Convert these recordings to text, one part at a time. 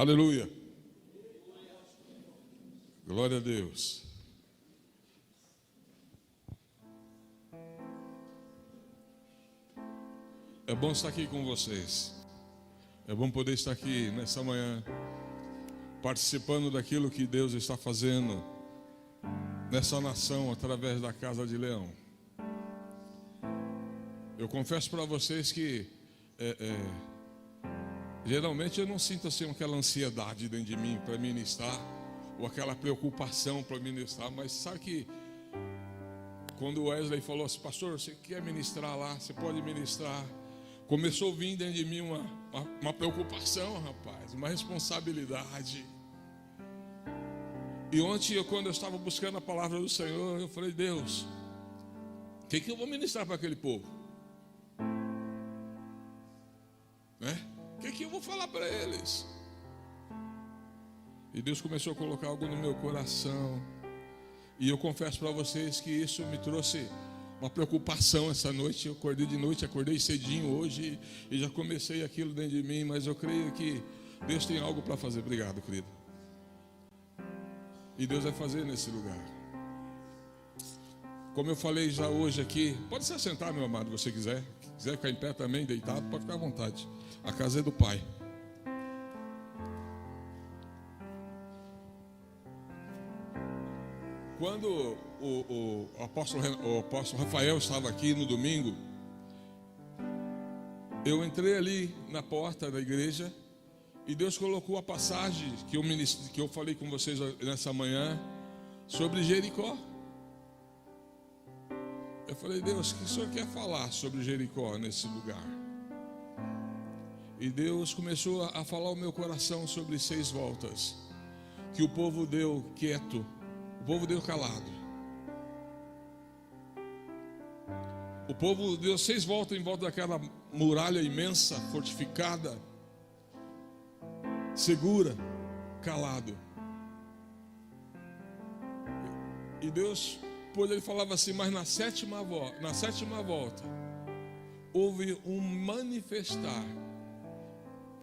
Aleluia. Glória a Deus. É bom estar aqui com vocês. É bom poder estar aqui nessa manhã, participando daquilo que Deus está fazendo nessa nação através da Casa de Leão. Eu confesso para vocês que geralmente eu não sinto assim aquela ansiedade dentro de mim para ministrar, ou aquela preocupação para ministrar, mas sabe que quando o Wesley falou assim: pastor, você quer ministrar lá? Você pode ministrar. Começou a vir dentro de mim uma preocupação, rapaz, uma responsabilidade. E ontem, quando eu estava buscando a palavra do Senhor, eu falei: Deus, o que eu vou ministrar para aquele povo? O que eu vou falar para eles? E Deus começou a colocar algo no meu coração. E eu confesso para vocês que isso me trouxe uma preocupação essa noite. Eu acordei de noite, acordei cedinho hoje e já comecei aquilo dentro de mim. Mas eu creio que Deus tem algo para fazer. Obrigado, querido. E Deus vai fazer nesse lugar. Como eu falei já hoje aqui, pode se assentar, meu amado, se você quiser. Se quiser ficar em pé também, deitado, pode ficar à vontade. A casa é do Pai. Quando o apóstolo Rafael estava aqui no domingo, eu entrei ali na porta da igreja e Deus colocou a passagem que eu falei com vocês nessa manhã sobre Jericó. Eu falei: Deus, o que o Senhor quer falar sobre Jericó nesse lugar? E Deus começou a falar ao meu coração sobre 6 voltas que o povo deu quieto, o povo deu calado. O povo deu 6 voltas em volta daquela muralha imensa, fortificada, segura, calado. E Deus, pois ele falava assim: mas na sétima volta houve um manifestar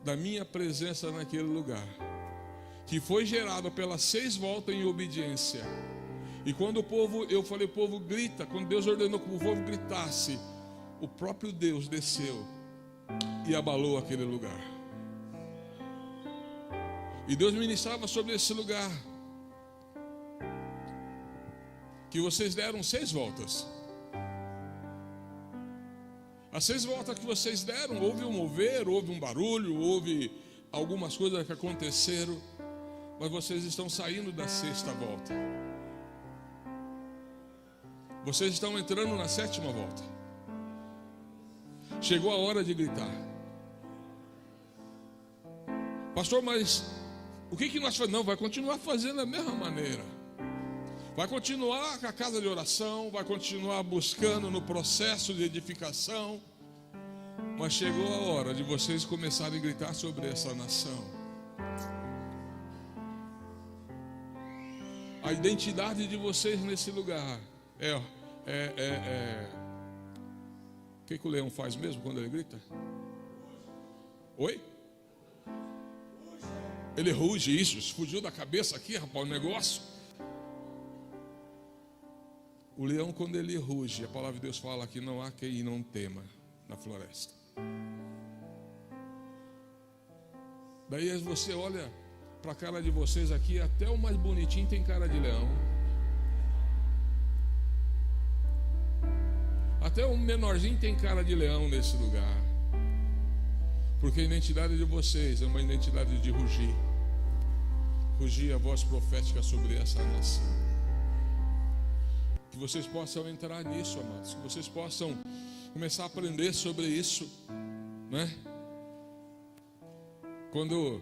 da minha presença naquele lugar, que foi gerado pelas 6 voltas em obediência. E quando o povo, eu falei: o povo grita. Quando Deus ordenou que o povo gritasse, o próprio Deus desceu e abalou aquele lugar. E Deus ministrava sobre esse lugar, que vocês deram 6 voltas. As 6 voltas que vocês deram, houve um mover, houve um barulho, houve algumas coisas que aconteceram, mas vocês estão saindo da 6ª volta. Vocês estão entrando na 7ª volta. Chegou a hora de gritar. Pastor, mas o que nós fazemos? Não, vai continuar fazendo da mesma maneira. Vai continuar com a casa de oração, vai continuar buscando no processo de edificação. Mas chegou a hora de vocês começarem a gritar sobre essa nação. A identidade de vocês nesse lugar o que o leão faz mesmo quando ele grita? Oi? Ele ruge, isso, fugiu da cabeça aqui, rapaz, o negócio. O leão, quando ele ruge, a palavra de Deus fala que não há quem não tema na floresta. Daí você olha para a cara de vocês aqui, até o mais bonitinho tem cara de leão. Até o menorzinho tem cara de leão nesse lugar. Porque a identidade de vocês é uma identidade de rugir. Rugir a voz profética sobre essa nação. Que vocês possam entrar nisso, amados. Que vocês possam começar a aprender sobre isso, né? Quando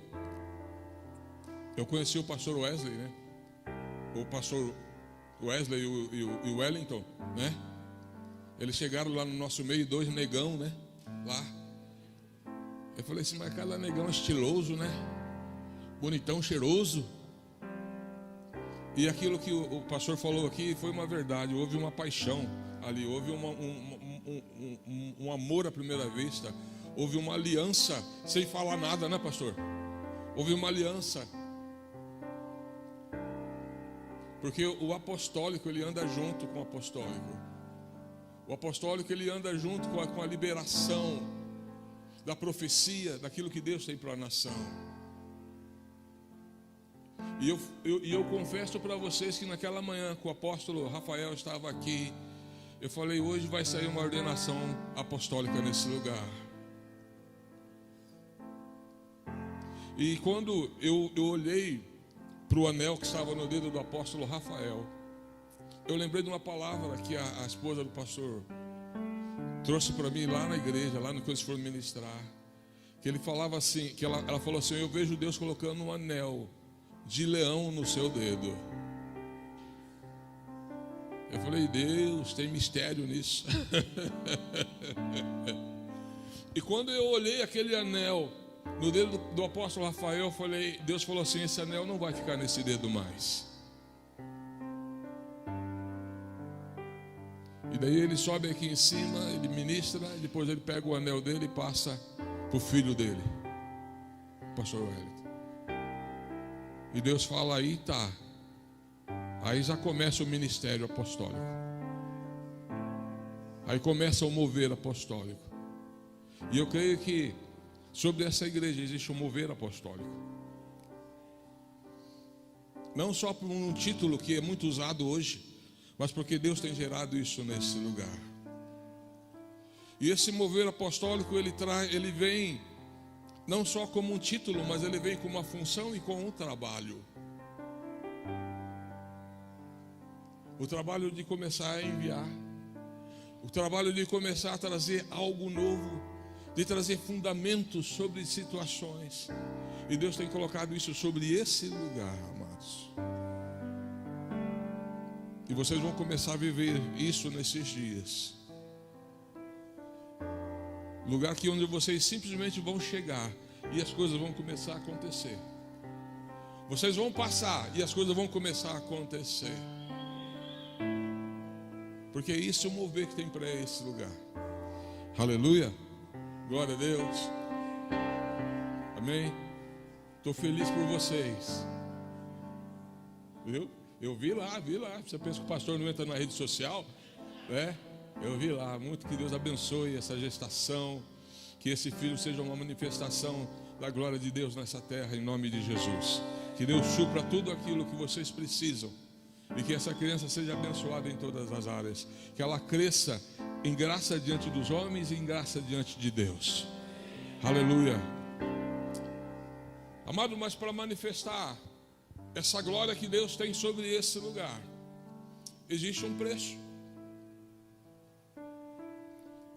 eu conheci o pastor Wesley, né? O pastor Wesley e o Wellington, né? Eles chegaram lá no nosso meio, 2 negão, né? Lá. Eu falei assim: mas cada negão estiloso, né? Bonitão, cheiroso. E aquilo que o pastor falou aqui foi uma verdade. Houve uma paixão ali, houve um amor à primeira vista, houve uma aliança sem falar nada, né, pastor? Houve uma aliança. Porque o apostólico, ele anda junto com o apostólico. O apostólico, ele anda junto com a liberação da profecia, daquilo que Deus tem para a nação. E eu confesso para vocês que naquela manhã que o apóstolo Rafael estava aqui, eu falei, hoje vai sair uma ordenação apostólica nesse lugar. E quando eu olhei para o anel que estava no dedo do apóstolo Rafael, eu lembrei de uma palavra que a esposa do pastor trouxe para mim lá na igreja, lá no que eles foram ministrar. Que ele falava assim, que ela falou assim, eu vejo Deus colocando um anel de leão no seu dedo. Eu falei, Deus, tem mistério nisso. E quando eu olhei aquele anel no dedo do apóstolo Rafael, eu falei, Deus falou assim, esse anel não vai ficar nesse dedo mais. E daí ele sobe aqui em cima, ele ministra, e depois ele pega o anel dele e passa para o filho dele, pastor Wellington. E Deus fala, aí tá. Aí já começa o ministério apostólico. Aí começa o mover apostólico. E eu creio que sobre essa igreja existe um mover apostólico. Não só por um título que é muito usado hoje, mas porque Deus tem gerado isso nesse lugar. E esse mover apostólico, ele vem não só como um título, mas ele vem com uma função e com um trabalho. O trabalho de começar a enviar, o trabalho de começar a trazer algo novo, de trazer fundamentos sobre situações. E Deus tem colocado isso sobre esse lugar, amados. E vocês vão começar a viver isso nesses dias. Lugar que onde vocês simplesmente vão chegar e as coisas vão começar a acontecer. Vocês vão passar e as coisas vão começar a acontecer. Porque é isso o mover que tem para esse lugar. Aleluia. Glória a Deus. Amém. Estou feliz por vocês. Viu? Eu vi lá. Você pensa que o pastor não entra na rede social? É? Eu vi lá. Muito que Deus abençoe essa gestação. Que esse filho seja uma manifestação da glória de Deus nessa terra, em nome de Jesus. Que Deus supra tudo aquilo que vocês precisam. E que essa criança seja abençoada em todas as áreas. Que ela cresça em graça diante dos homens e em graça diante de Deus. Aleluia. Amado, mas para manifestar essa glória que Deus tem sobre esse lugar, existe um preço.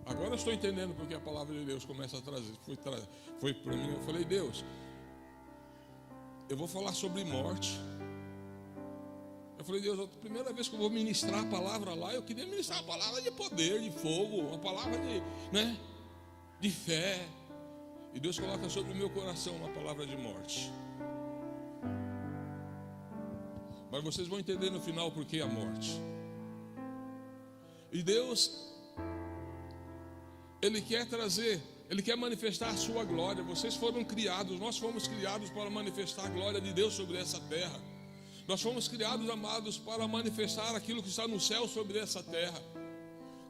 Agora eu estou entendendo porque a palavra de Deus começa a trazer. Foi para mim, eu falei, Deus, eu vou falar sobre morte. Eu falei, Deus, a primeira vez que eu vou ministrar a palavra lá, eu queria ministrar a palavra de poder, de fogo, uma palavra de fé. E Deus coloca sobre o meu coração uma palavra de morte. Mas vocês vão entender no final por que a morte. E Deus, Ele quer trazer, Ele quer manifestar a sua glória. Vocês foram criados, nós fomos criados para manifestar a glória de Deus sobre essa terra. Nós fomos criados, amados, para manifestar aquilo que está no céu sobre essa terra.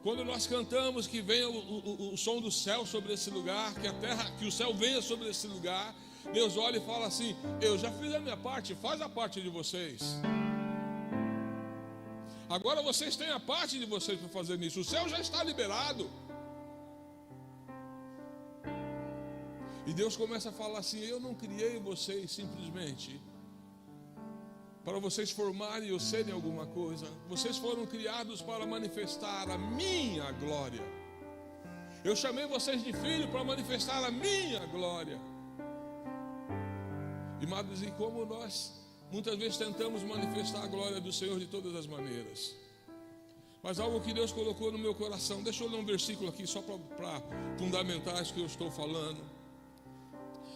Quando nós cantamos que venha o som do céu sobre esse lugar, que a terra, que o céu venha sobre esse lugar, Deus olha e fala assim, eu já fiz a minha parte, faz a parte de vocês. Agora vocês têm a parte de vocês para fazer isso. O céu já está liberado. E Deus começa a falar assim, eu não criei vocês simplesmente para vocês formarem ou serem alguma coisa. Vocês foram criados para manifestar a minha glória. Eu chamei vocês de filho para manifestar a minha glória. Amados, e como nós muitas vezes tentamos manifestar a glória do Senhor de todas as maneiras. Mas algo que Deus colocou no meu coração, deixa eu ler um versículo aqui só para fundamentar isso que eu estou falando.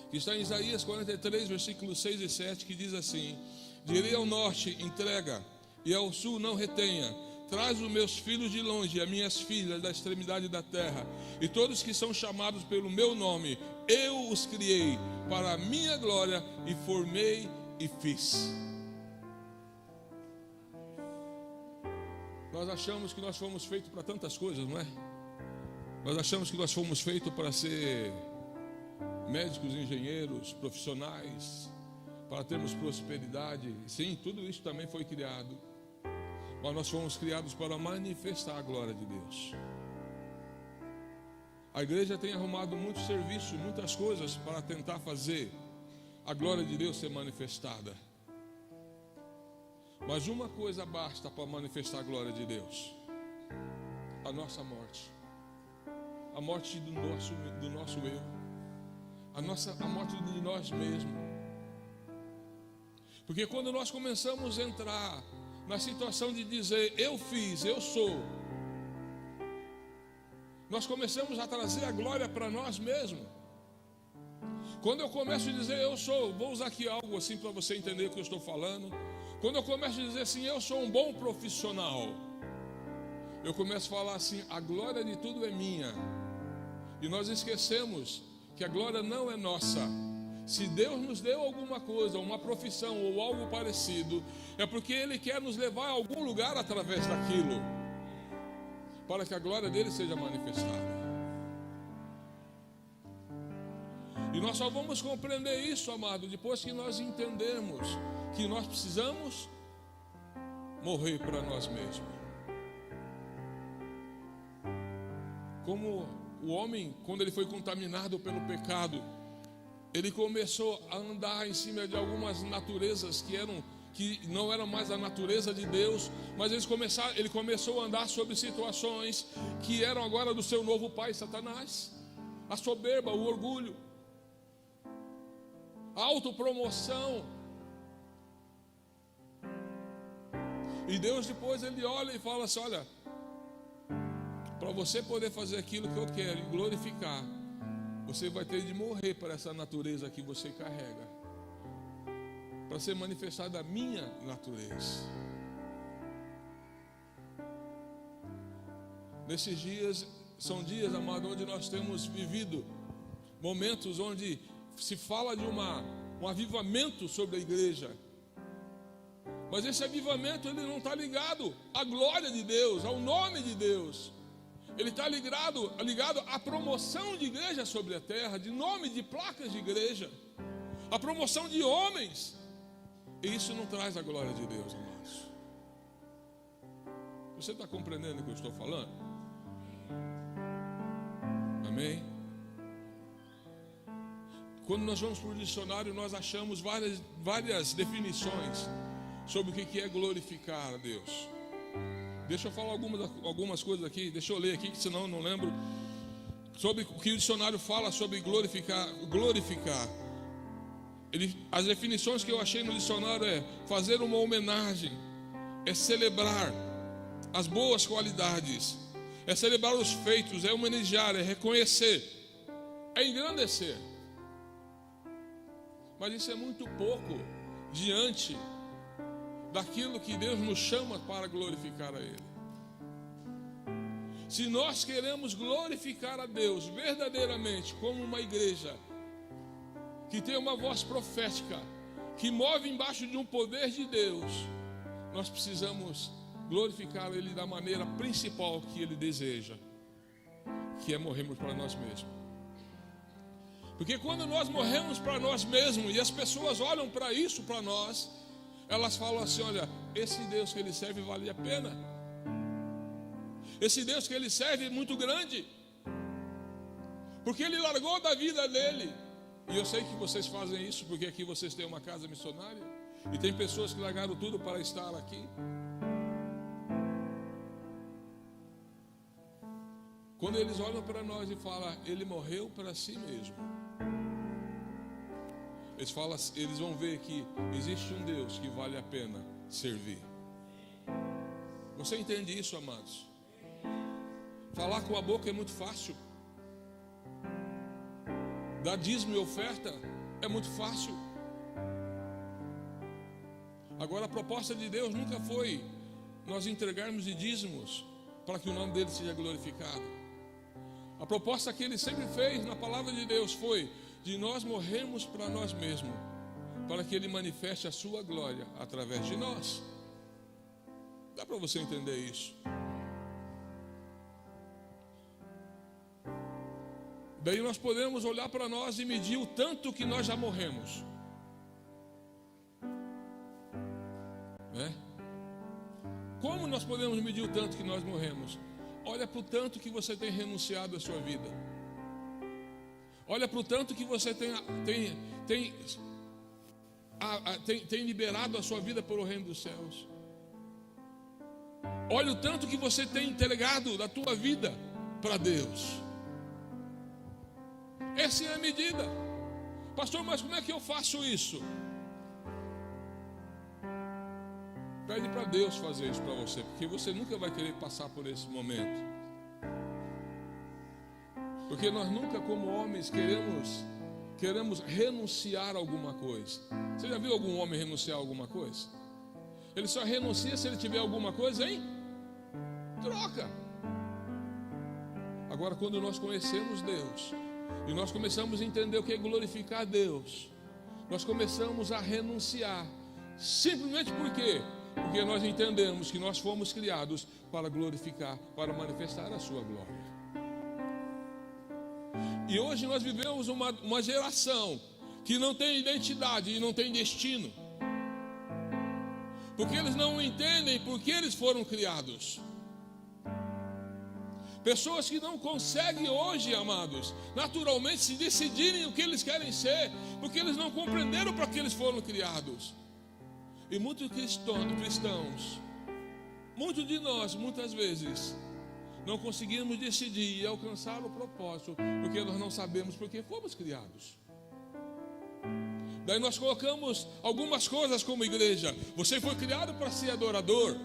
Que está em Isaías 43, versículos 6 e 7, que diz assim: direi ao norte, entrega, e ao sul não retenha, Traz os meus filhos de longe, e as minhas filhas da extremidade da terra, e todos que são chamados pelo meu nome, eu os criei para a minha glória, e formei e fiz. Nós achamos que nós fomos feitos para tantas coisas, não é? Nós achamos que nós fomos feitos para ser médicos, engenheiros, profissionais, para termos prosperidade. Sim, tudo isso também foi criado. Mas nós fomos criados para manifestar a glória de Deus. A igreja tem arrumado muitos serviços, muitas coisas para tentar fazer a glória de Deus ser manifestada. Mas uma coisa basta para manifestar a glória de Deus: a nossa morte. A morte do nosso eu. A morte de nós mesmos. Porque quando nós começamos a entrar na situação de dizer eu fiz, eu sou, nós começamos a trazer a glória para nós mesmos. Quando eu começo a dizer eu sou, vou usar aqui algo assim para você entender o que eu estou falando. Quando eu começo a dizer assim, eu sou um bom profissional, eu começo a falar assim, a glória de tudo é minha. E nós esquecemos que a glória não é nossa. Se Deus nos deu alguma coisa, uma profissão ou algo parecido, é porque Ele quer nos levar a algum lugar através daquilo, para que a glória dele seja manifestada. E nós só vamos compreender isso, amado, depois que nós entendermos que nós precisamos morrer para nós mesmos. Como o homem, quando ele foi contaminado pelo pecado, ele começou a andar em cima de algumas naturezas que não eram mais a natureza de Deus, mas ele começou a andar sobre situações que eram agora do seu novo pai, Satanás. A soberba, o orgulho, a autopromoção. E Deus depois ele olha e fala assim, olha, para você poder fazer aquilo que eu quero e glorificar, você vai ter de morrer para essa natureza que você carrega, para ser manifestada a minha natureza. Nesses dias, são dias, amado, onde nós temos vivido momentos onde se fala de um avivamento sobre a igreja. Mas esse avivamento ele não está ligado à glória de Deus, ao nome de Deus. Ele está ligado à promoção de igreja sobre a terra, de nome de placas de igreja, a promoção de homens. E isso não traz a glória de Deus, amados. Você está compreendendo o que eu estou falando? Amém? Quando nós vamos para o dicionário, nós achamos várias definições sobre o que é glorificar a Deus. Deixa eu falar algumas coisas aqui, deixa eu ler aqui, que senão eu não lembro. Sobre o que o dicionário fala sobre glorificar. As definições que eu achei no dicionário é fazer uma homenagem, é celebrar as boas qualidades, é celebrar os feitos, é homenagear, é reconhecer, é engrandecer. Mas isso é muito pouco diante daquilo que Deus nos chama para glorificar a Ele. Se nós queremos glorificar a Deus verdadeiramente como uma igreja que tem uma voz profética, que move embaixo de um poder de Deus, nós precisamos glorificar Ele da maneira principal que Ele deseja, que é morrermos para nós mesmos. Porque quando nós morremos para nós mesmos e as pessoas olham para isso para nós, elas falam assim, olha, esse Deus que ele serve vale a pena. Esse Deus que ele serve é muito grande, porque ele largou da vida dele. E eu sei que vocês fazem isso, porque aqui vocês têm uma casa missionária, e tem pessoas que largaram tudo para estar aqui. Quando eles olham para nós e falam, ele morreu para si mesmo, eles vão ver que existe um Deus que vale a pena servir. Você entende isso, amados? Falar com a boca é muito fácil. Dar dízimo e oferta é muito fácil. Agora a proposta de Deus nunca foi nós entregarmos de dízimos para que o nome dele seja glorificado. A proposta que ele sempre fez na palavra de Deus foi de nós morrermos para nós mesmos, para que ele manifeste a sua glória através de nós. Dá para você entender isso? Daí nós podemos olhar para nós e medir o tanto que nós já morremos, né? Como nós podemos medir o tanto que nós morremos? Olha para o tanto que você tem renunciado à sua vida. Olha para o tanto que você tem liberado a sua vida para o reino dos céus. Olha o tanto que você tem entregado da tua vida para Deus. Essa é a medida. Pastor, mas como é que eu faço isso? Pede para Deus fazer isso para você, porque você nunca vai querer passar por esse momento. Porque nós nunca, como homens, queremos renunciar a alguma coisa. Você já viu algum homem renunciar a alguma coisa? Ele só renuncia se ele tiver alguma coisa em troca. Agora, quando nós conhecemos Deus e nós começamos a entender o que é glorificar a Deus, nós começamos a renunciar. Simplesmente por quê? Porque nós entendemos que nós fomos criados para glorificar, para manifestar a sua glória. E hoje nós vivemos uma geração que não tem identidade e não tem destino, porque eles não entendem por que eles foram criados. Pessoas que não conseguem hoje, amados, naturalmente se decidirem o que eles querem ser, porque eles não compreenderam para que eles foram criados. E muitos cristãos, muitos de nós, muitas vezes, não conseguimos decidir e alcançar o propósito, porque nós não sabemos por que fomos criados. Daí nós colocamos algumas coisas como igreja. Você foi criado para ser adorador.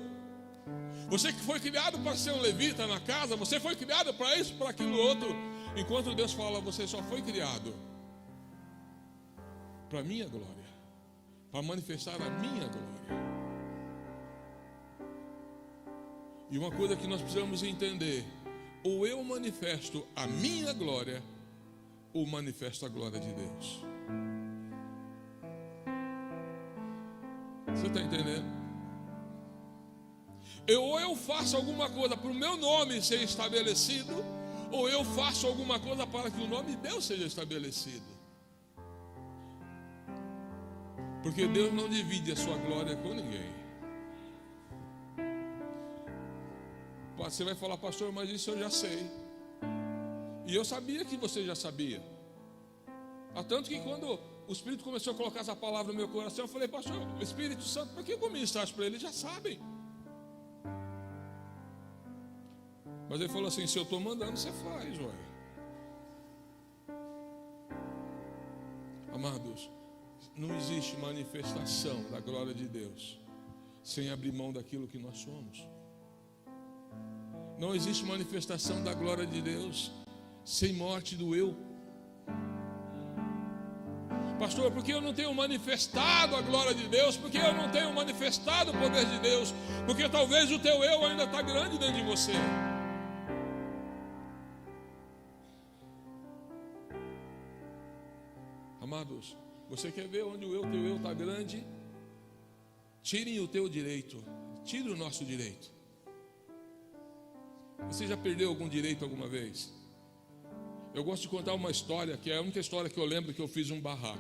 Você que foi criado para ser um levita na casa. Você foi criado para isso, para aquilo outro. Enquanto Deus fala, você só foi criado para a minha glória, para manifestar a minha glória. E uma coisa que nós precisamos entender: ou eu manifesto a minha glória, ou manifesto a glória de Deus. Você está entendendo? Ou eu faço alguma coisa para o meu nome ser estabelecido, ou eu faço alguma coisa para que o nome de Deus seja estabelecido. Porque Deus não divide a sua glória com ninguém. Você vai falar, pastor, mas isso eu já sei. E eu sabia que você já sabia. Há tanto que quando o Espírito começou a colocar essa palavra no meu coração, eu falei, pastor, o Espírito Santo, por que eu ministrasse para eles? Já sabem. Mas ele falou assim, se eu estou mandando, você faz, ué. Amados, não existe manifestação da glória de Deus sem abrir mão daquilo que nós somos. Não existe manifestação da glória de Deus sem morte do eu. Pastor, porque eu não tenho manifestado a glória de Deus? Porque eu não tenho manifestado o poder de Deus? Porque talvez o teu eu ainda está grande dentro de você. Amados, você quer ver onde o teu eu está grande? Tirem o teu direito. Tire o nosso direito. Você já perdeu algum direito alguma vez? Eu gosto de contar uma história, que é a única história que eu lembro que eu fiz um barraco.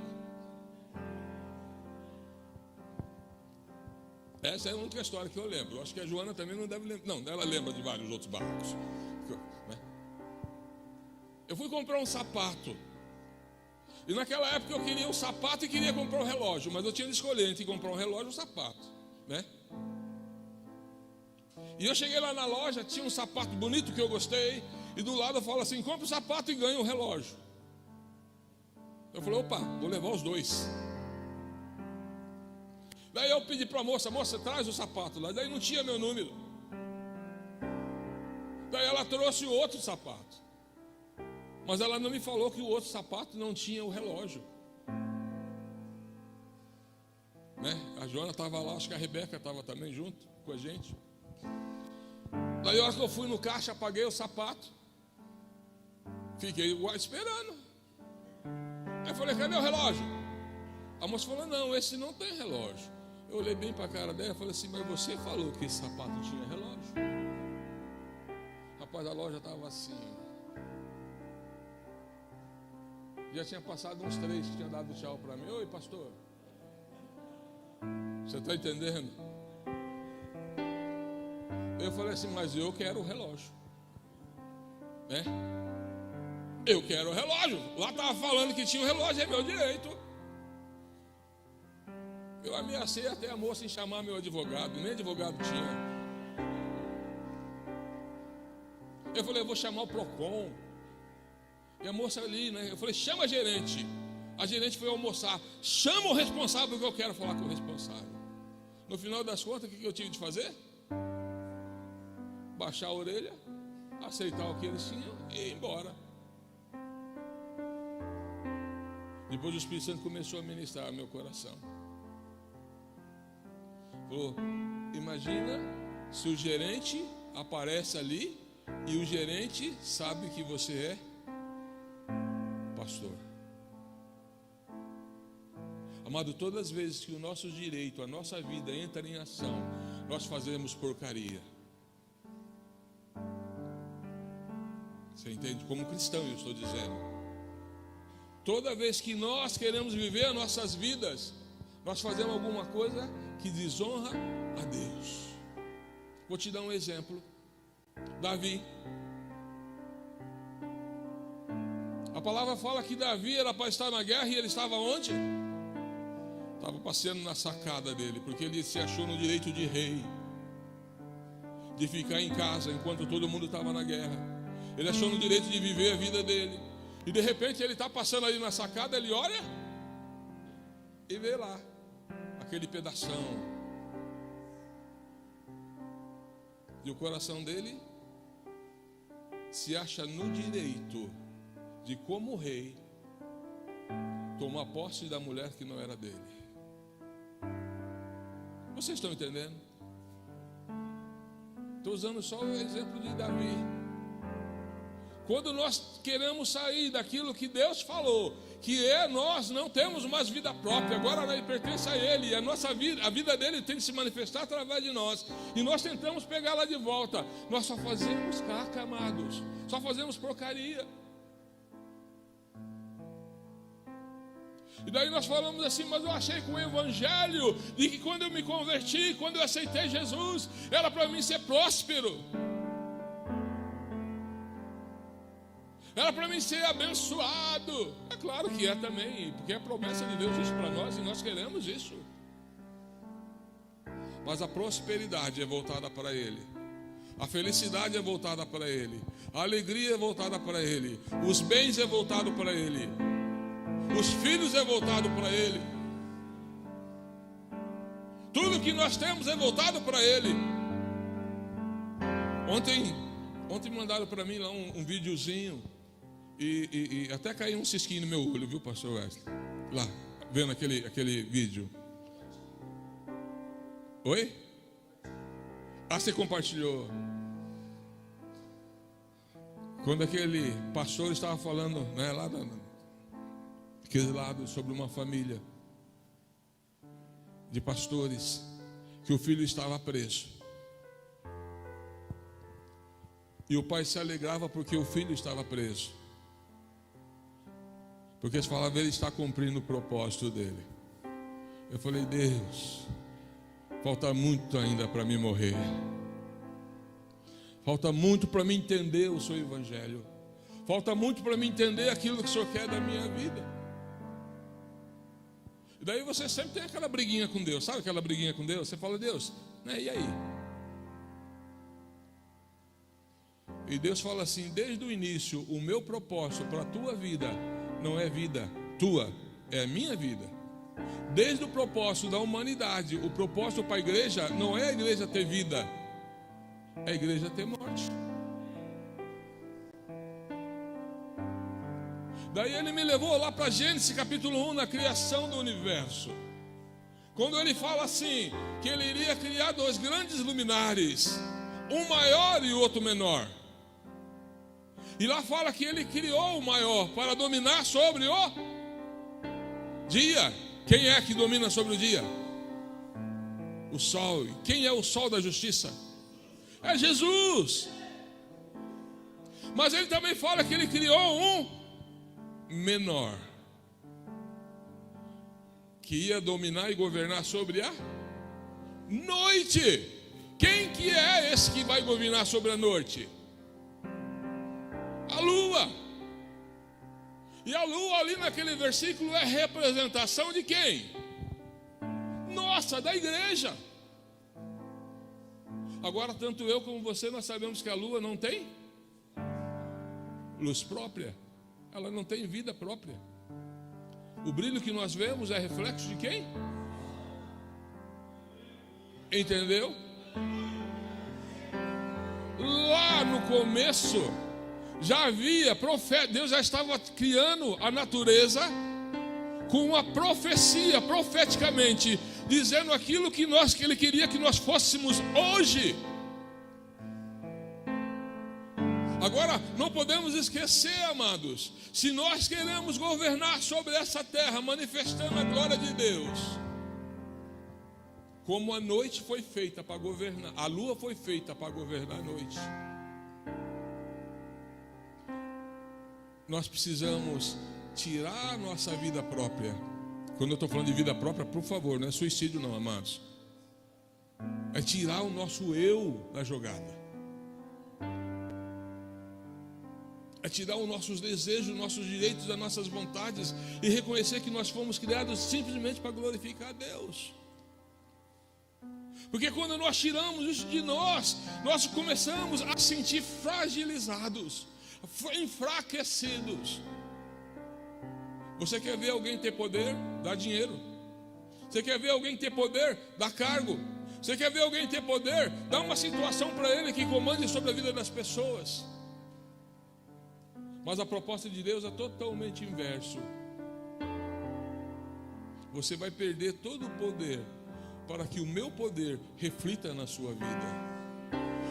Essa é a única história que eu lembro. Eu acho que a Joana também não deve lembrar. Não, ela lembra de vários outros barracos, né? Eu fui comprar um sapato. E naquela época eu queria um sapato e queria comprar um relógio. Mas eu tinha de escolher entre comprar um relógio ou um sapato, né? E eu cheguei lá na loja, tinha um sapato bonito que eu gostei. E do lado eu falo assim, compra o sapato e ganha o relógio. Eu falei, opa, vou levar os dois. Daí eu pedi para a moça, traz o sapato lá. Daí não tinha meu número. Daí ela trouxe o outro sapato. Mas ela não me falou que o outro sapato não tinha o relógio, né? A Joana estava lá, acho que a Rebeca estava também junto com a gente. Daí a hora que eu fui no caixa, paguei o sapato, fiquei esperando. Aí eu falei, cadê o relógio? A moça falou, não, esse não tem relógio. Eu olhei bem para a cara dela e falei assim, mas você falou que esse sapato tinha relógio? Rapaz, a loja estava assim. Já tinha passado uns 3 que tinham dado tchau para mim. Oi, pastor. Você está entendendo? Eu falei assim, mas eu quero o relógio. Né? Eu quero o relógio. Lá estava falando que tinha um relógio, é meu direito. Eu ameacei até a moça em chamar meu advogado, nem advogado tinha. Eu falei, eu vou chamar o Procon. E a moça ali, né? Eu falei, chama a gerente. A gerente foi almoçar. Chama o responsável, porque eu quero falar com o responsável. No final das contas, o que eu tive de fazer? Baixar a orelha, aceitar o que eles tinham e ir embora. Depois o Espírito Santo começou a ministrar meu coração. Falou, imagina se o gerente aparece ali e o gerente sabe que você é pastor. Amado, todas as vezes que o nosso direito, a nossa vida entra em ação, nós fazemos porcaria. Você entende? Como cristão eu estou dizendo. Toda vez que nós queremos viver as nossas vidas, nós fazemos alguma coisa que desonra a Deus. Vou te dar um exemplo. Davi. A palavra fala que Davi era para estar na guerra e ele estava onde? Estava passeando na sacada dele, porque ele se achou no direito de rei, de ficar em casa enquanto todo mundo estava na guerra. Ele achou no direito de viver a vida dele. E de repente ele está passando ali na sacada, ele olha e vê lá aquele pedação. E o coração dele se acha no direito de, como rei, tomar posse da mulher que não era dele. Vocês estão entendendo? Estou usando só o exemplo de Davi. Quando nós queremos sair daquilo que Deus falou, que nós não temos mais vida própria, agora nós pertence a Ele, e a vida dele tem que se manifestar através de nós, e nós tentamos pegá-la de volta, nós só fazemos caca, amados, só fazemos porcaria. E daí nós falamos assim, mas eu achei com o evangelho de que quando eu me converti, quando eu aceitei Jesus, era para mim ser próspero, era para mim ser abençoado. É claro que é também, porque é promessa de Deus isso para nós e nós queremos isso. Mas a prosperidade é voltada para Ele, a felicidade é voltada para Ele, a alegria é voltada para Ele, os bens é voltado para Ele, os filhos é voltado para Ele, tudo que nós temos é voltado para Ele. Ontem mandaram para mim lá um videozinho e até caiu um cisquinho no meu olho, viu, pastor Wesley? Lá, vendo aquele vídeo. Oi? Ah, você compartilhou. Quando aquele pastor estava falando, né, lá daquele lado, sobre uma família de pastores, que o filho estava preso. E o pai se alegrava porque o filho estava preso, porque eles falavam, ele está cumprindo o propósito dele. Eu falei, Deus, falta muito ainda para mim morrer, falta muito para mim entender o seu evangelho, falta muito para mim entender aquilo que o Senhor quer da minha vida. E daí você sempre tem aquela briguinha com Deus, sabe aquela briguinha com Deus? Você fala, Deus, né, e aí? E Deus fala assim, desde o início, o meu propósito para a tua vida não é vida tua, é a minha vida. Desde o propósito da humanidade, o propósito para a igreja não é a igreja ter vida, é a igreja ter morte. Daí ele me levou lá para Gênesis capítulo 1, na criação do universo, quando ele fala assim, que ele iria criar 2 grandes luminares, um maior e o outro menor. E lá fala que ele criou o maior para dominar sobre o dia. Quem é que domina sobre o dia? O sol. E quem é o sol da justiça? É Jesus. Mas ele também fala que ele criou um menor, que ia dominar e governar sobre a noite. Quem que é esse que vai governar sobre a noite? A lua. E a lua ali naquele versículo é representação de quem? Nossa, da igreja. Agora tanto eu como você, nós sabemos que a lua não tem luz própria. Ela não tem vida própria. O brilho que nós vemos é reflexo de quem? Entendeu? Lá no começo já havia profeta, Deus já estava criando a natureza com uma profecia, profeticamente, dizendo aquilo que Ele queria que nós fôssemos hoje. Agora, não podemos esquecer, amados, se nós queremos governar sobre essa terra, manifestando a glória de Deus, como a noite foi feita para governar, a lua foi feita para governar a noite, nós precisamos tirar a nossa vida própria. Quando eu estou falando de vida própria, por favor, não é suicídio não, amados. É tirar o nosso eu da jogada. É tirar os nossos desejos, os nossos direitos, as nossas vontades e reconhecer que nós fomos criados simplesmente para glorificar a Deus. Porque quando nós tiramos isso de nós começamos a sentir fragilizados, enfraquecidos. Você quer ver alguém ter poder? Dá dinheiro. Você quer ver alguém ter poder? Dá cargo. Você quer ver alguém ter poder? Dá uma situação para ele que comande sobre a vida das pessoas. Mas a proposta de Deus é totalmente inverso. Você vai perder todo o poder para que o meu poder reflita na sua vida.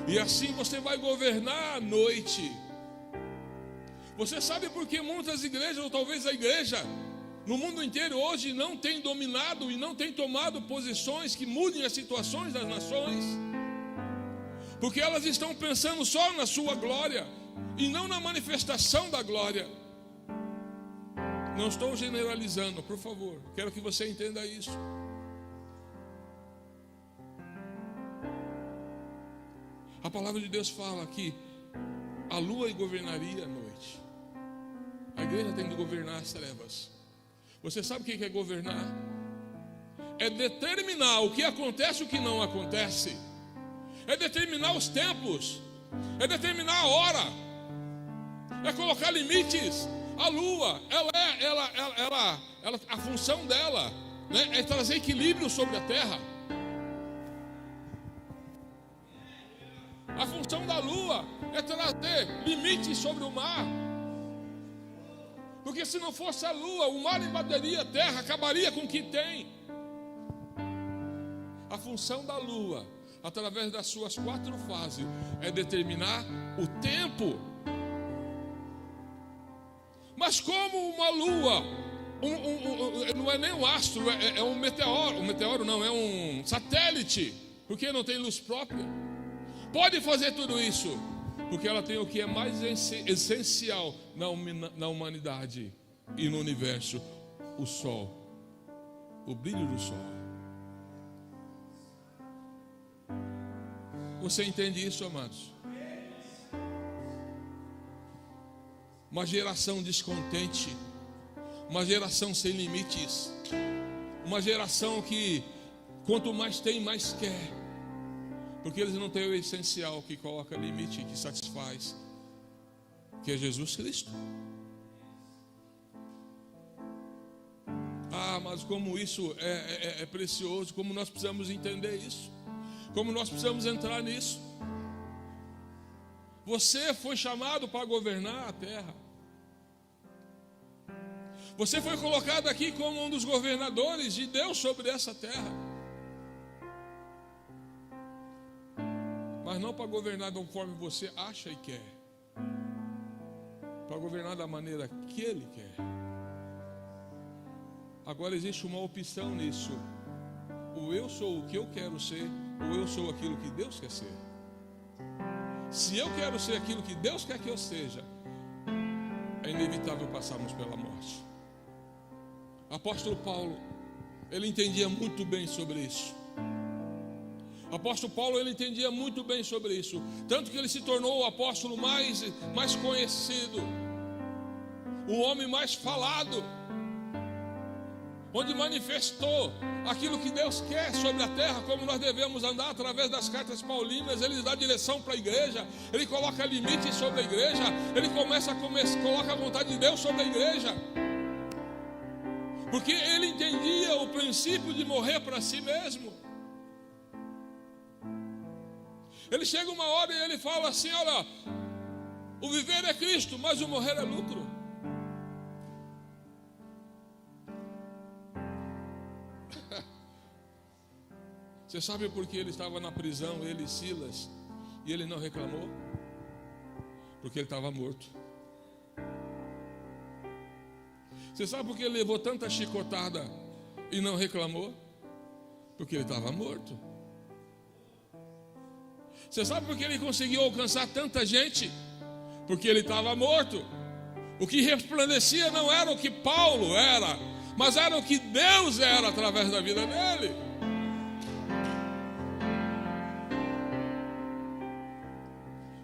E assim você vai governar a noite. Você sabe por que muitas igrejas, ou talvez a igreja no mundo inteiro hoje não tem dominado e não tem tomado posições que mudem as situações das nações? Porque elas estão pensando só na sua glória e não na manifestação da glória. Não estou generalizando, por favor, quero que você entenda isso. A palavra de Deus fala que a lua governaria a noite. A igreja tem que governar as trevas. Você sabe o que é governar? É determinar o que acontece e o que não acontece. É determinar os tempos. É determinar a hora. É colocar limites. A lua, a função dela, né, é trazer equilíbrio sobre a terra. A função da lua é trazer limites sobre o mar. Porque se não fosse a lua, o mar invadiria a terra, acabaria com o que tem. A função da lua, através das suas 4 fases, é determinar o tempo. Mas como uma lua, não é nem um astro, é um meteoro não, é um satélite, porque não tem luz própria, pode fazer tudo isso, porque ela tem o que é mais essencial na humanidade e no universo: o sol, o brilho do sol. Você entende isso, amados? Uma geração descontente, uma geração sem limites, uma geração que quanto mais tem, mais quer, porque eles não têm o essencial que coloca limite, que satisfaz, que é Jesus Cristo. Ah, mas como isso é precioso, como nós precisamos entender isso, como nós precisamos entrar nisso. Você foi chamado para governar a terra. Você foi colocado aqui como um dos governadores de Deus sobre essa terra. mas não para governar conforme você acha e quer, para governar da maneira que Ele quer. Agora existe uma opção nisso: ou eu sou o que eu quero ser, ou eu sou aquilo que Deus quer ser. Se eu quero ser aquilo que Deus quer que eu seja, é inevitável passarmos pela morte. Apóstolo Paulo, ele entendia muito bem sobre isso. Apóstolo Paulo, ele entendia muito bem sobre isso, tanto que ele se tornou o apóstolo mais conhecido, o homem mais falado, onde manifestou aquilo que Deus quer sobre a terra, como nós devemos andar através das cartas paulinas. Ele dá direção para a igreja, ele coloca limites sobre a igreja, ele coloca a vontade de Deus sobre a igreja, porque ele entendia o princípio de morrer para si mesmo. Ele chega uma hora e ele fala assim: olha, o viver é Cristo, mas o morrer é lucro. Você sabe por que ele estava na prisão, ele e Silas, e ele não reclamou? Porque ele estava morto. Você sabe por que ele levou tanta chicotada e não reclamou? Porque ele estava morto. Você sabe por que ele conseguiu alcançar tanta gente? Porque ele estava morto. O que resplandecia não era o que Paulo era, mas era o que Deus era através da vida dele.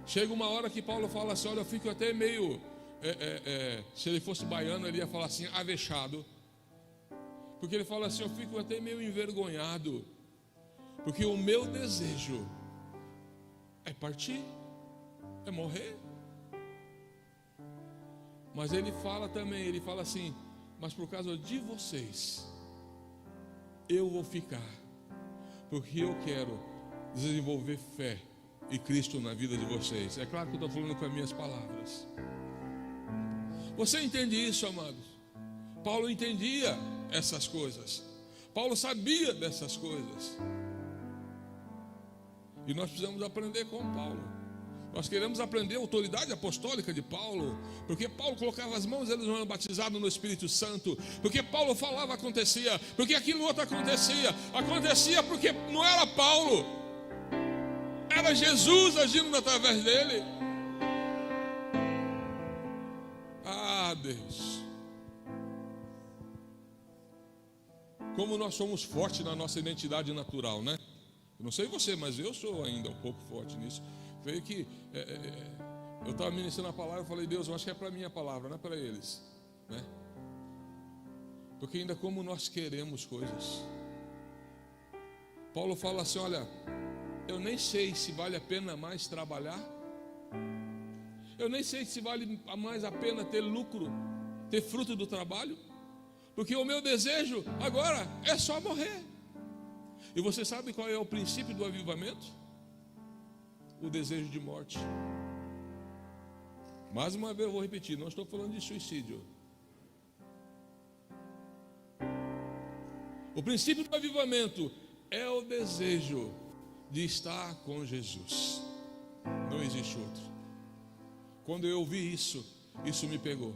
Chega uma hora que Paulo fala assim: olha, eu fico até meio, se ele fosse baiano, ele ia falar assim, avexado. Porque ele fala assim: eu fico até meio envergonhado, porque o meu desejo é partir, é morrer. Mas ele fala também, ele fala assim: mas por causa de vocês, eu vou ficar, porque eu quero desenvolver fé e Cristo na vida de vocês. É claro que eu estou falando com as minhas palavras. Você entende isso, amados? Paulo entendia essas coisas. Paulo sabia dessas coisas. E nós precisamos aprender com Paulo. Nós queremos aprender a autoridade apostólica de Paulo, porque Paulo colocava as mãos, eles eram batizados no Espírito Santo, porque Paulo falava, acontecia, porque aquilo outro acontecia porque não era Paulo, era Jesus agindo através dele. Ah, Deus, como nós somos fortes na nossa identidade natural, né? Eu não sei você, mas eu sou ainda um pouco forte nisso. Veio que eu estava ministrando a palavra, eu falei: Deus, eu acho que é para mim a palavra, não é para eles, né? Porque ainda como nós queremos coisas. Paulo fala assim: olha, eu nem sei se vale a pena mais trabalhar, eu nem sei se vale mais a pena ter lucro, ter fruto do trabalho, porque o meu desejo agora é só morrer. E você sabe qual é o princípio do avivamento? O desejo de morte. Mais uma vez eu vou repetir, não estou falando de suicídio. O princípio do avivamento é o desejo de estar com Jesus. Não existe outro. Quando eu ouvi isso me pegou.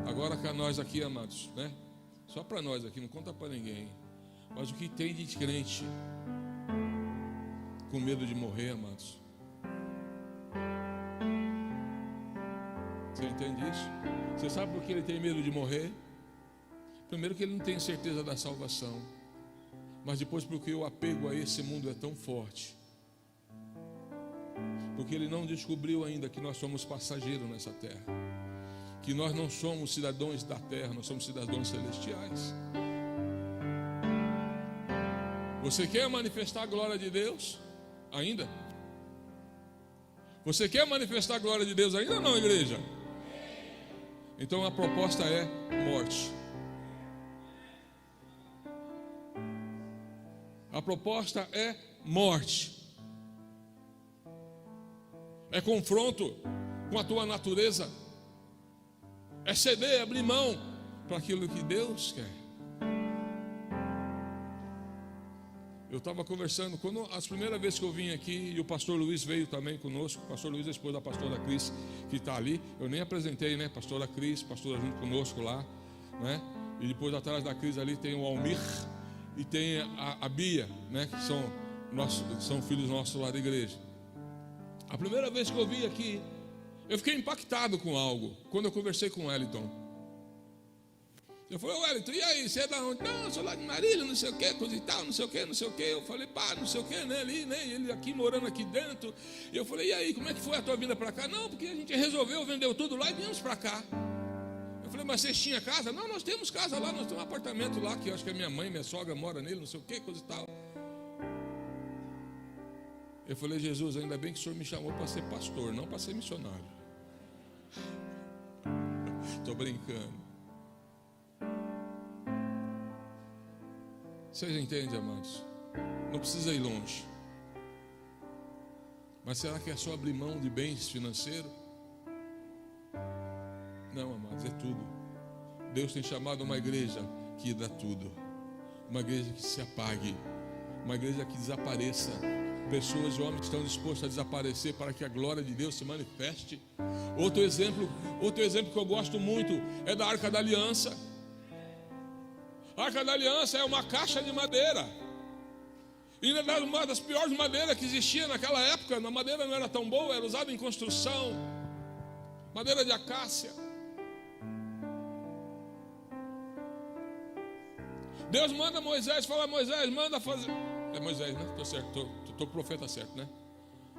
Agora com nós aqui, amados, né? Só para nós aqui, não conta para ninguém. Mas o que tem de crente com medo de morrer, amados? Você entende isso? Você sabe por que ele tem medo de morrer? Primeiro que ele não tem certeza da salvação, mas depois porque o apego a esse mundo é tão forte, porque ele não descobriu ainda que nós somos passageiros nessa terra, que nós não somos cidadãos da terra, nós somos cidadãos celestiais. Você quer manifestar a glória de Deus ainda? Você quer manifestar a glória de Deus ainda ou não, igreja? Então a proposta é morte. A proposta é morte. É confronto com a tua natureza. É ceder, abrir mão para aquilo que Deus quer. Eu estava conversando, quando as primeiras vezes que eu vim aqui, e o pastor Luiz veio também conosco, o pastor Luiz é esposa da pastora Cris, que está ali, eu nem apresentei, né? Pastora Cris, pastora junto conosco lá, né? E depois atrás da Cris ali tem o Almir e tem a Bia, né? Que são filhos nossos lá da igreja. A primeira vez que eu vim aqui, eu fiquei impactado com algo, quando eu conversei com o Wellington. Eu falei, Wellington, e aí, você é da onde? Não, eu sou lá de Marília, não sei o que, coisa e tal, não sei o que, não sei o que. Eu falei, pá, não sei o que, né, ali, né, ele aqui, morando aqui dentro. E eu falei, e aí, como é que foi a tua vinda para cá? Não, porque a gente resolveu, vendeu tudo lá e viemos para cá. Eu falei, mas vocês tinham casa? Não, nós temos casa lá, nós temos um apartamento lá, que eu acho que a minha mãe, minha sogra mora nele, não sei o que, coisa e tal. Eu falei, Jesus, ainda bem que o Senhor me chamou para ser pastor, não para ser missionário. Estou brincando. Vocês entendem, amados? Não precisa ir longe. Mas será que é só abrir mão de bens financeiros? Não, amados, é tudo. Deus tem chamado uma igreja que dá tudo. Uma igreja que se apague. Uma igreja que desapareça. Pessoas e homens que estão dispostos a desaparecer para que a glória de Deus se manifeste. Outro exemplo que eu gosto muito é da Arca da Aliança. A Arca da Aliança é uma caixa de madeira. E uma das piores madeiras que existia naquela época. A madeira não era tão boa, era usada em construção. Madeira de acácia. Deus manda Moisés, fala, Moisés, manda fazer. É Moisés, né? Estou certo, estou profeta certo, né?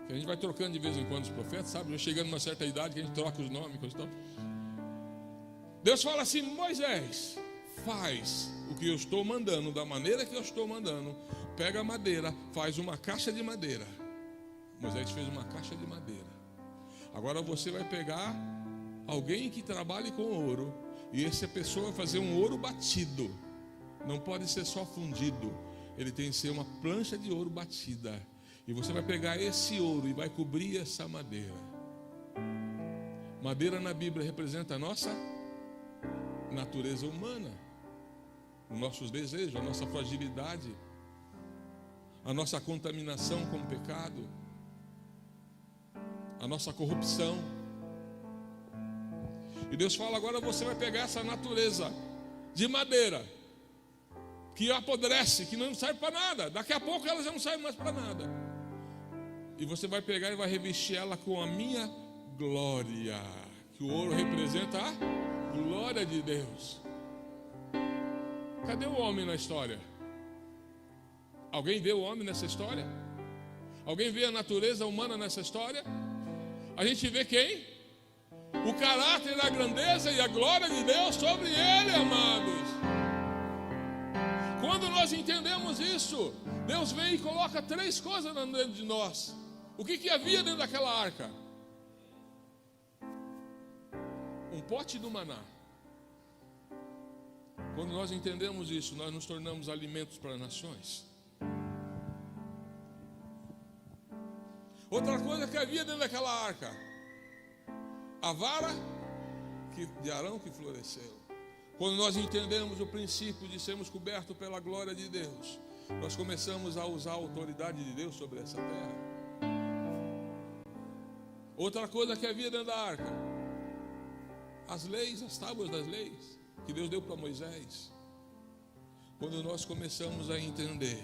Que a gente vai trocando de vez em quando os profetas, sabe? Já chegando numa certa idade que a gente troca os nomes, coisa e tal. Deus fala assim, Moisés, faz o que eu estou mandando, da maneira que eu estou mandando. Pega a madeira, faz uma caixa de madeira. Moisés fez uma caixa de madeira. Agora você vai pegar alguém que trabalhe com ouro, e essa pessoa vai fazer um ouro batido. Não pode ser só fundido, ele tem que ser uma plancha de ouro batida. E você vai pegar esse ouro e vai cobrir essa madeira. Madeira na Bíblia representa a nossa natureza humana, os nossos desejos, a nossa fragilidade, a nossa contaminação com o pecado, a nossa corrupção. E Deus fala, agora você vai pegar essa natureza de madeira que apodrece, que não serve para nada. Daqui a pouco ela já não serve mais para nada. E você vai pegar e vai revestir ela com a minha glória. Que o ouro representa a glória de Deus. Cadê o homem na história? Alguém vê o homem nessa história? Alguém vê a natureza humana nessa história? A gente vê quem? O caráter, a grandeza e a glória de Deus sobre ele, amados. Quando nós entendemos isso, Deus vem e coloca três coisas dentro de nós. O que havia dentro daquela arca? Um pote do maná. Quando nós entendemos isso, nós nos tornamos alimentos para nações. Outra coisa que havia dentro daquela arca: a vara de Arão que floresceu. Quando nós entendemos o princípio de sermos cobertos pela glória de Deus, nós começamos a usar a autoridade de Deus sobre essa terra. Outra coisa que havia dentro da arca: as leis, as tábuas das leis que Deus deu para Moisés. Quando nós começamos a entender,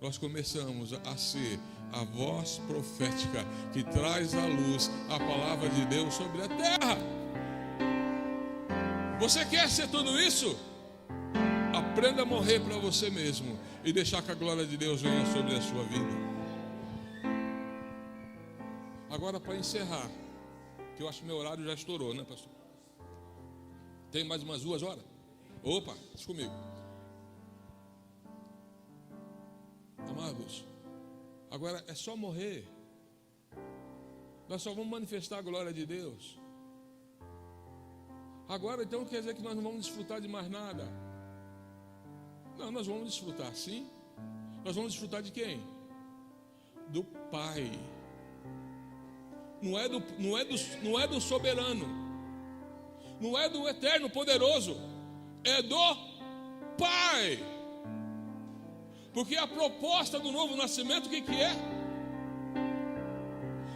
nós começamos a ser a voz profética que traz à luz a palavra de Deus sobre a terra. Você quer ser tudo isso? Aprenda a morrer para você mesmo e deixar que a glória de Deus venha sobre a sua vida. Agora, para encerrar, que eu acho que meu horário já estourou, né, pastor? Tem mais umas 2 horas? Opa, deixa comigo. Amados, agora é só morrer. Nós só vamos manifestar a glória de Deus. Agora então quer dizer que nós não vamos desfrutar de mais nada? Não, nós vamos desfrutar, sim. Nós vamos desfrutar de quem? Do Pai. Não é do soberano, não é do eterno poderoso, é do Pai. Porque a proposta do novo nascimento, o que é?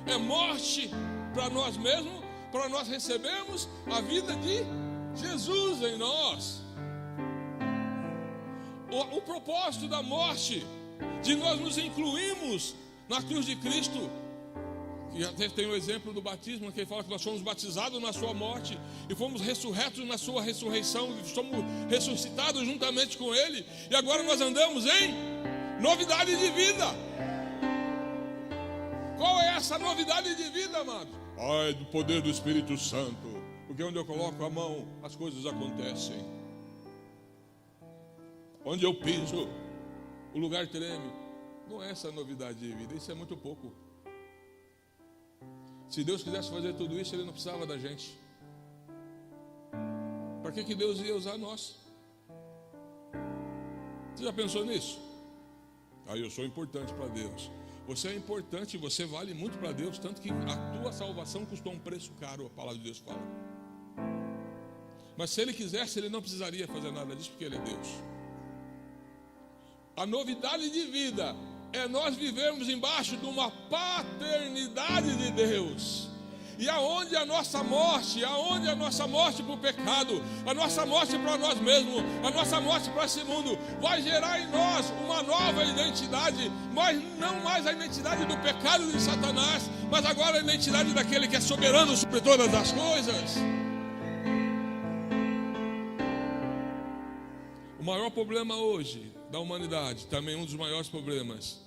É morte para nós mesmos, para nós recebermos a vida de Jesus em nós. O propósito da morte, de nós nos incluirmos na cruz de Cristo. E até tem o exemplo do batismo, que ele fala que nós fomos batizados na sua morte e fomos ressurretos na sua ressurreição, e somos ressuscitados juntamente com ele, e agora nós andamos em novidade de vida. Qual é essa novidade de vida, amados? Ai, do poder do Espírito Santo, porque onde eu coloco a mão, as coisas acontecem. Onde eu piso, o lugar treme. Não é essa novidade de vida, isso é muito pouco. Se Deus quisesse fazer tudo isso, Ele não precisava da gente. Para que Deus ia usar nós? Você já pensou nisso? Eu sou importante para Deus. Você é importante, você vale muito para Deus, tanto que a tua salvação custou um preço caro, a palavra de Deus fala. Mas se Ele quisesse, Ele não precisaria fazer nada disso, porque Ele é Deus. A novidade de vida é nós vivermos embaixo de uma paternidade de Deus. E aonde a nossa morte para o pecado, a nossa morte para nós mesmos, a nossa morte para esse mundo, vai gerar em nós uma nova identidade, mas não mais a identidade do pecado de Satanás, mas agora a identidade daquele que é soberano sobre todas as coisas. O maior problema hoje da humanidade, também um dos maiores problemas,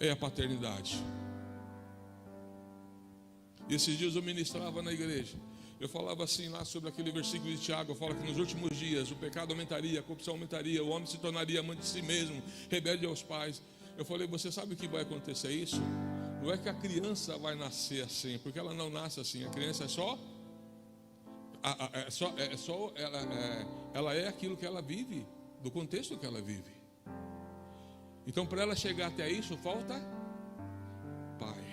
é a paternidade. E esses dias eu ministrava na igreja, eu falava assim lá sobre aquele versículo de Tiago, eu falo que nos últimos dias o pecado aumentaria, a corrupção aumentaria, o homem se tornaria amante de si mesmo, rebelde aos pais. Eu falei, você sabe o que vai acontecer isso? Não é que a criança vai nascer assim, porque ela não nasce assim, a criança ela é aquilo que ela vive, do contexto que ela vive. Então, para ela chegar até isso, falta pai.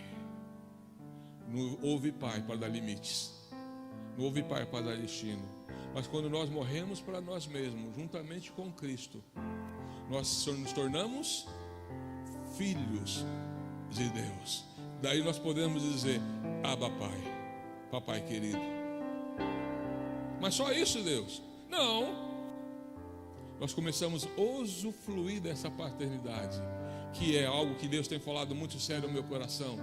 Não houve pai para dar limites, não houve pai para dar destino. Mas quando nós morremos para nós mesmos, juntamente com Cristo, nós nos tornamos filhos de Deus. Daí nós podemos dizer, Abba Pai, papai querido. Mas só isso, Deus? Não. Nós começamos a usufruir dessa paternidade, que é algo que Deus tem falado muito sério no meu coração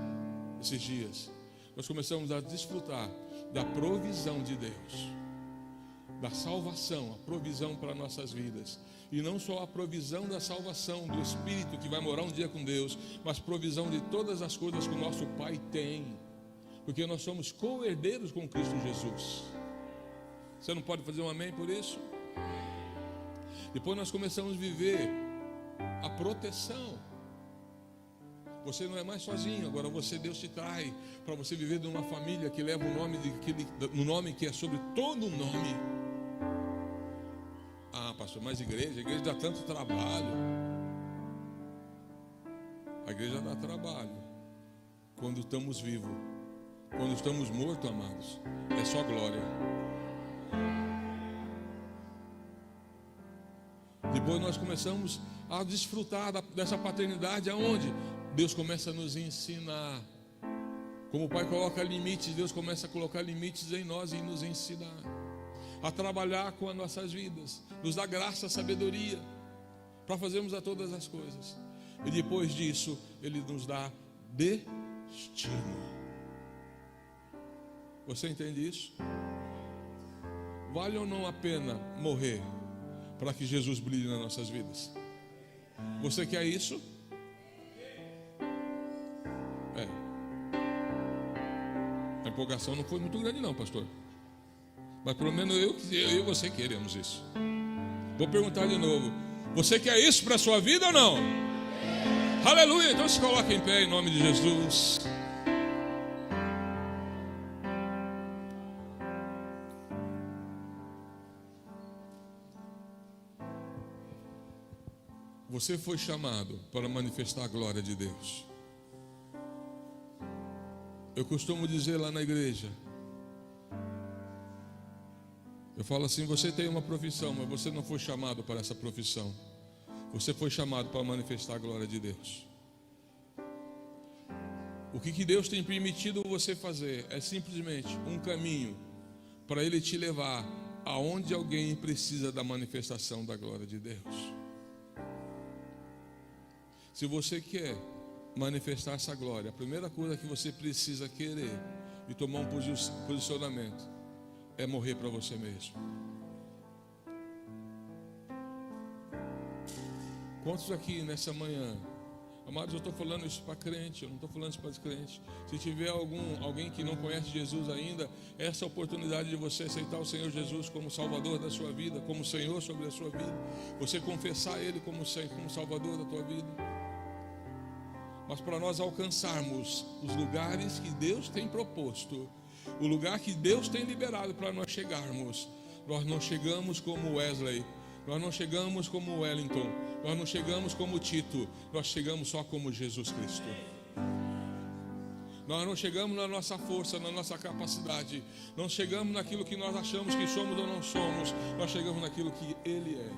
esses dias. Nós começamos a desfrutar da provisão de Deus, da salvação, a provisão para nossas vidas. E não só a provisão da salvação do Espírito que vai morar um dia com Deus, mas provisão de todas as coisas que o nosso Pai tem, porque nós somos co-herdeiros com Cristo Jesus. Você não pode fazer um amém por isso? Depois nós começamos a viver a proteção. Você não é mais sozinho, agora Deus te traz para você viver de uma família que leva o nome no nome que é sobre todo o nome. Pastor, mas a igreja dá tanto trabalho. A igreja dá trabalho quando estamos vivos. Quando estamos mortos, amados, é só glória. Depois nós começamos a desfrutar dessa paternidade, aonde Deus começa a nos ensinar. Como o Pai coloca limites, Deus começa a colocar limites em nós e nos ensinar a trabalhar com as nossas vidas, nos dá graça, sabedoria para fazermos a todas as coisas. E depois disso, Ele nos dá destino. Você entende isso? Vale ou não a pena morrer para que Jesus brilhe nas nossas vidas? Você quer isso? A empolgação não foi muito grande não, pastor. Mas pelo menos eu e você queremos isso. Vou perguntar de novo. Você quer isso para a sua vida ou não? Aleluia, então se coloque em pé em nome de Jesus. Você foi chamado para manifestar a glória de Deus. Eu costumo dizer lá na igreja, eu falo assim, você tem uma profissão, mas você não foi chamado para essa profissão. Você foi chamado para manifestar a glória de Deus. O que Deus tem permitido você fazer é simplesmente um caminho para Ele te levar aonde alguém precisa da manifestação da glória de Deus. Se você quer manifestar essa glória, a primeira coisa que você precisa querer e tomar um posicionamento é morrer para você mesmo. Quantos aqui nessa manhã, amados, eu estou falando isso para crente, eu não estou falando isso para descrente. Se tiver alguém que não conhece Jesus ainda, essa é a oportunidade de você aceitar o Senhor Jesus como Salvador da sua vida, como Senhor sobre a sua vida, você confessar Ele como Salvador da tua vida. Mas para nós alcançarmos os lugares que Deus tem proposto, o lugar que Deus tem liberado para nós chegarmos, nós não chegamos como Wesley, nós não chegamos como Wellington, nós não chegamos como Tito, nós chegamos só como Jesus Cristo. Nós não chegamos na nossa força, na nossa capacidade, não chegamos naquilo que nós achamos que somos ou não somos, nós chegamos naquilo que Ele é.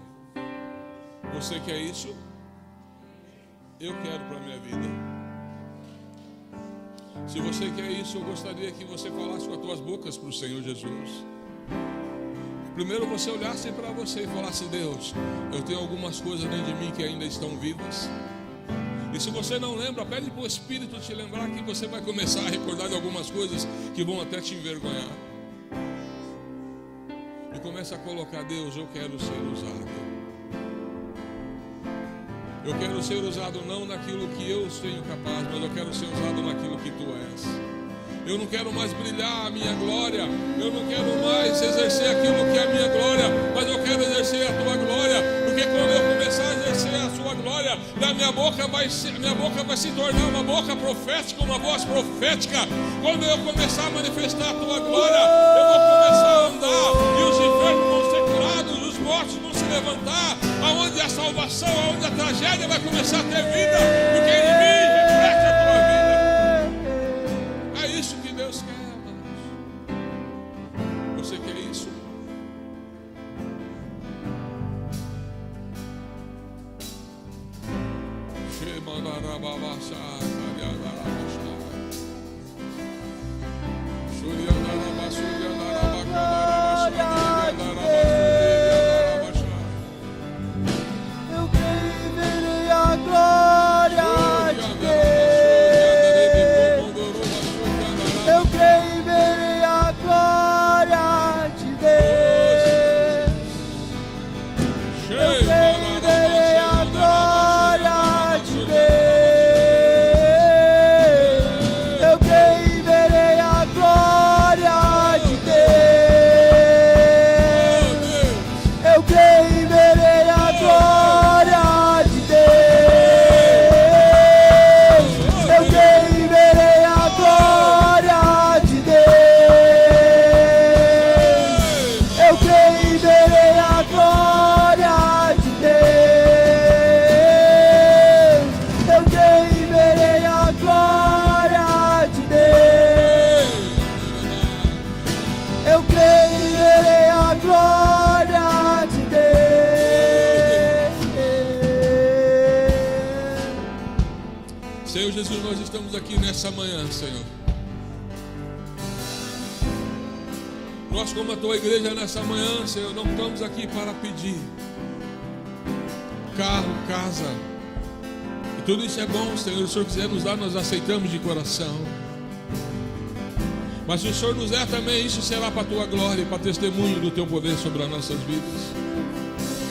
Você quer isso? Eu quero para a minha vida. Se você quer isso, eu gostaria que você falasse com as tuas bocas para o Senhor Jesus. Primeiro você olhasse para você e falasse: Deus, eu tenho algumas coisas dentro de mim que ainda estão vivas. E se você não lembra, pede para o Espírito te lembrar, que você vai começar a recordar de algumas coisas que vão até te envergonhar. E começa a colocar: Deus, eu quero ser usado. Eu quero ser usado não naquilo que eu tenho capaz, mas eu quero ser usado naquilo que Tu és. Eu não quero mais brilhar a minha glória, eu não quero mais exercer aquilo que é a minha glória, mas eu quero exercer a Tua glória, porque quando eu começar a exercer a Sua glória, minha boca vai se tornar uma boca profética, uma voz profética. Quando eu começar a manifestar a Tua glória, eu vou começar a andar, e os enfermos vão ser curados, os mortos vão se levantar, aonde a salvação, aonde a tragédia vai começar a ter vida, porque em mim reflete a Tua vida. É isso que Deus quer, amados. Você quer isso? Eu creio e verei a glória de Deus. Eu creio e verei a glória de Deus. Eu creio e verei a glória de Deus. Eu creio e verei a glória de Deus. Eu creio e verei a glória de Deus. Eu creio e verei a glória de Deus. Eu creio e verei a glória de Deus. Eu creio e verei a glória de Deus. Eu creio e verei a glória de Deus. Senhor Jesus, nós estamos aqui nessa manhã, Senhor. Nós, como a Tua igreja nessa manhã, Senhor, não estamos aqui para pedir carro, casa. E tudo isso é bom, Senhor. Se o Senhor quiser nos dar, nós aceitamos de coração. Mas se o Senhor nos der também, isso será para a Tua glória e para testemunho do Teu poder sobre as nossas vidas.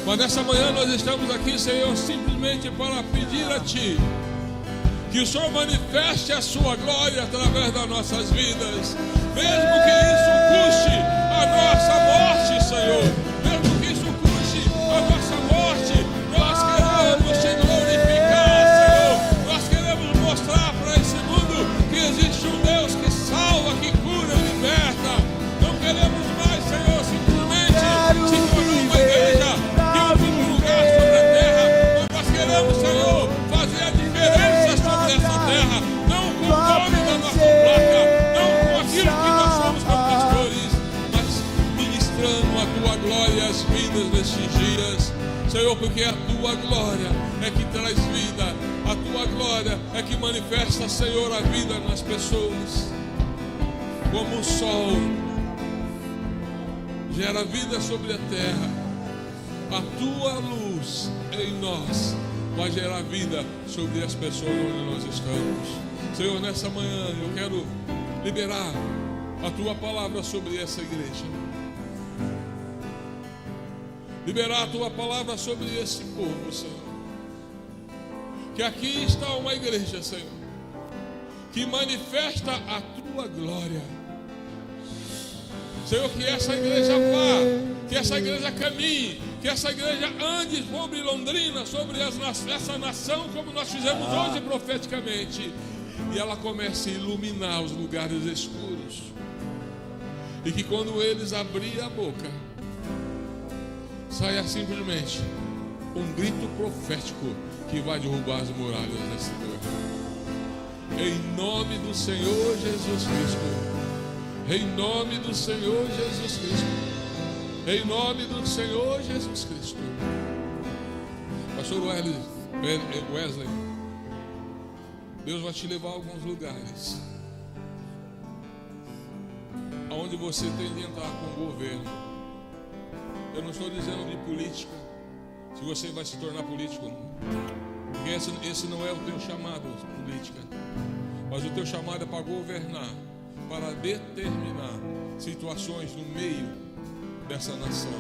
Mas nessa manhã nós estamos aqui, Senhor, simplesmente para pedir a Ti que o Senhor manifeste a Sua glória através das nossas vidas, mesmo que isso custe a nossa morte, Senhor, mesmo que isso custe a nossa morte, nós queremos Te glorificar, Senhor, nós queremos mostrar para esse mundo que existe um Deus que salva, que cura, liberta. Não queremos mais, Senhor, simplesmente se tornar uma igreja que ocupa um lugar sobre a terra, mas nós queremos, Senhor, fazer a diferença sobre essa terra, não com o nome da nossa placa, não com aquilo que nós somos como pastores, mas ministrando a Tua glória às vidas nesses dias, Senhor, porque a Tua tua glória é que traz vida, a tua glória é que manifesta, Senhor, a vida nas pessoas. Como o sol gera vida sobre a terra, a tua luz em nós vai gerar vida sobre as pessoas onde nós estamos. Senhor, nessa manhã eu quero liberar a tua palavra sobre essa igreja, liberar a tua palavra sobre esse povo, Senhor. Que aqui está uma igreja, Senhor, que manifesta a tua glória. Senhor, que essa igreja vá, que essa igreja caminhe, que essa igreja ande sobre Londrina, sobre essa nação, como nós fizemos hoje profeticamente, e ela comece a iluminar os lugares escuros, e que quando eles abrirem a boca, saia simplesmente um grito profético que vai derrubar as muralhas desse lugar. Em nome do Senhor Jesus Cristo. Em nome do Senhor Jesus Cristo. Em nome do Senhor Jesus Cristo. Pastor Wesley, Deus vai te levar a alguns lugares onde você tem de entrar com o governo. Eu não estou dizendo de política, se você vai se tornar político, porque esse não é o teu chamado, política. Mas o teu chamado é para governar, para determinar situações no meio dessa nação.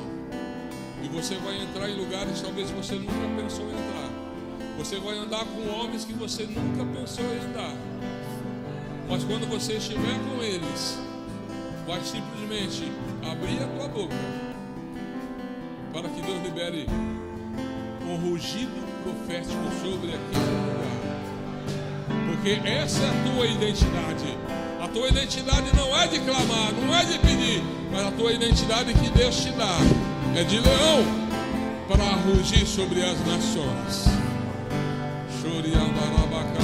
E você vai entrar em lugares que talvez você nunca pensou em entrar. Você vai andar com homens que você nunca pensou em andar. Mas quando você estiver com eles, vai simplesmente abrir a tua boca para que Deus libere um rugido profético sobre aquele lugar. Porque essa é a tua identidade. A tua identidade não é de clamar, não é de pedir, mas a tua identidade que Deus te dá é de leão para rugir sobre as nações. Choriandarabacá.